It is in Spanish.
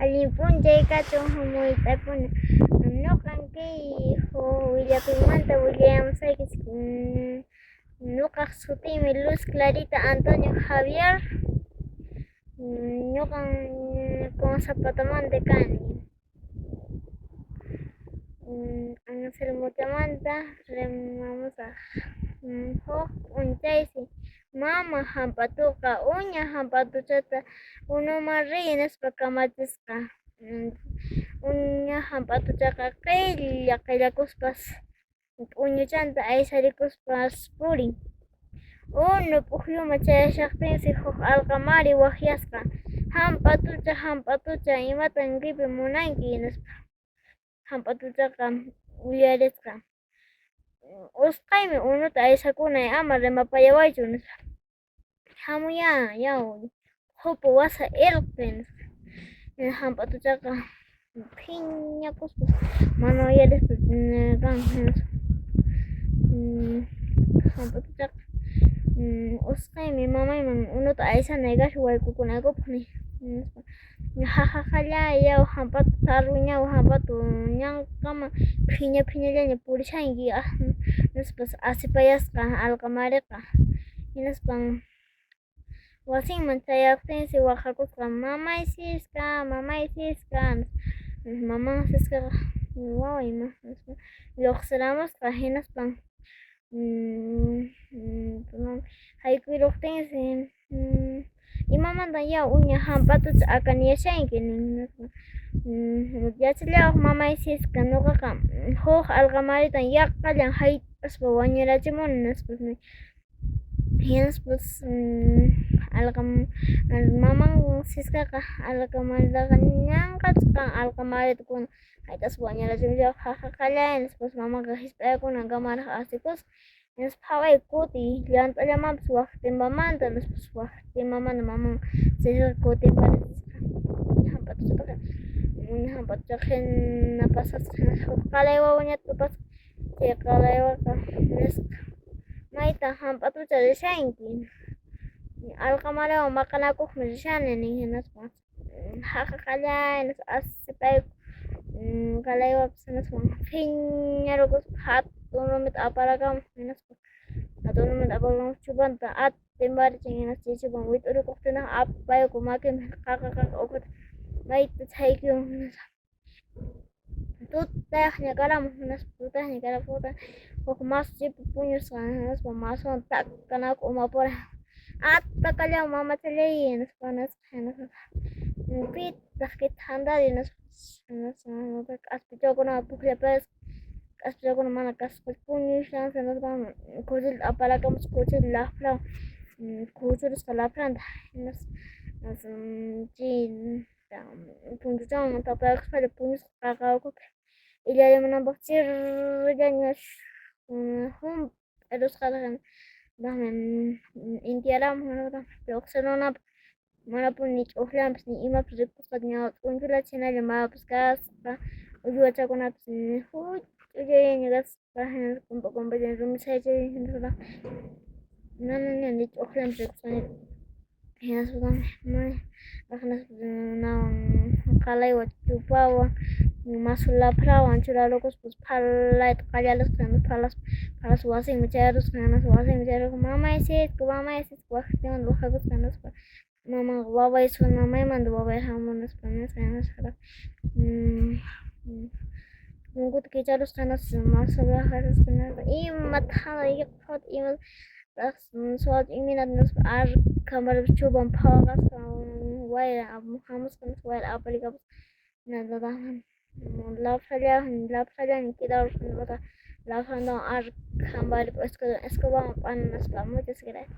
Allipunchaykachu hamuytapuni ñuqanki willapimanta willayamusayki ñuqaq sutiymi Luz Clarita Antonio Javier ñuqan Consapatamanta kani Anacilmutamanta rimamusaq huk p'unchaysi mama Hampatuqa uña Hampatuchata unuman riy nispa kamachisqa uña Hampatuchaqa qilla qillakuspas p'uñuchanta aysarikuspas purin unu puqyuman chayashaqtinsi huk alqamari waqyasqa Hampatucha imatan ripi munanki nispa Hampatuchaqa uyarisqa usqaymi unuta aysakunay ama rimapayawaychu nispa hamuya yaw qupu wasa irqi nispa Hampatuchaqa phiñakuspas mana uyarispa kan nispa Hampatuchaqa usqaymi mamayman unuta aysanay kashan waykukunakupaq nispa hahaqallay yaw Hampatu sarwi ñaw Hampatu ñanqaman phiñallaña purishanki nispas asipayasqa alqamariqa hinaspan wasinman chayaptinsi waqhakusqa mamay siska nispa maman siskaqa wawayman nispa lluqsiramusqa hinaspan hayk'uruqtinsi imamantan yaw uña Hampatucha akaniyashanki nin nispa yachallawaq mamay siska nuqaqa huk alqamaritan yaqqallan hayt'aspa wañurachimuni nispas nin hinaspas maman siskaqa alqamaritaqa ñanqachus kan alqamaritukuna hayt'aspa wañurachimushaq hahaqallay nispas mamaqa hisp'aykunan kamaraq asikusqa hinaspa phaway kutiy llant'allamanpas waq timbamanta nispas waq timbamanta mamaman sisaqa kutiparisqa Hampatuchataqa Hampatuchaqa hina pasasqa huk qalay wawañata tupasqa chay qalay wawaqa nisqa maytan Hampatucha rishanki alqamariwan maqanakuqmi rishani nin hinaspa haqaqallay nispa asipayku qalaywapas hinaspan phiñarukuspa hatun rumita aparakamuq hinaspa hatun rumita aparamuq chupanta atimbarichin hinaspa chay chupan wit'urikuqtinaqa apayuku makinman qaqa uqata mayta chaykiwan hinaspa tutayaqña karamun hinaspa tutayaqña karaputa huk masu chipi puñusqa hinaspa masuwan takanakuq umapura atakallawan mamachallay nispa pitaq kitantari nispa k'aspichawkunaqa pukllaparisqa k'aspichawkuna mana kasqachu puñushansi nispawan kuchuyta aparakamusqa kuchuyta laqrawan kuchurisqa laqranta hinaspa chayta punchuchawan tapyakuspalla puñusqa qaqa ukupi illarimunanpaq chirrillaña hump'irusqataqa intiaramun lluqsimunanpaq manapuni ni ch'uqllanpis ni imapas rikusqachu ñawi t'unchulachik hinalla mamapas kasqa uywachakunapis huch'ullaña kasqa hinaspa kumpa kumpallaña rumisaycharin hinaspa mana ni ch'uqllanpis rikusqanichu hinaspatami nawan qalaywan chupawan masu laqrawan churarukuspas phalayta qallarisqa phalaspa wasinman chayarusqa hinaspa wasinman chayarurqa mamay siska waqtimanta waqhakusqa hinaspa mamaqa wawaysuwa mamaymanta wawayhamun nispa nisqa punkuta kicharusqa hinaspa masuta waqharisqa nispa imata suwacha imanata nispa arqamaripa chupan phawaqasqa wayra hamusqa nispa wayra aparikapusqa laqsallaña kidarusqa nispa laqsantawan arqamaripa escobawan p'ana nispa muchas gracias.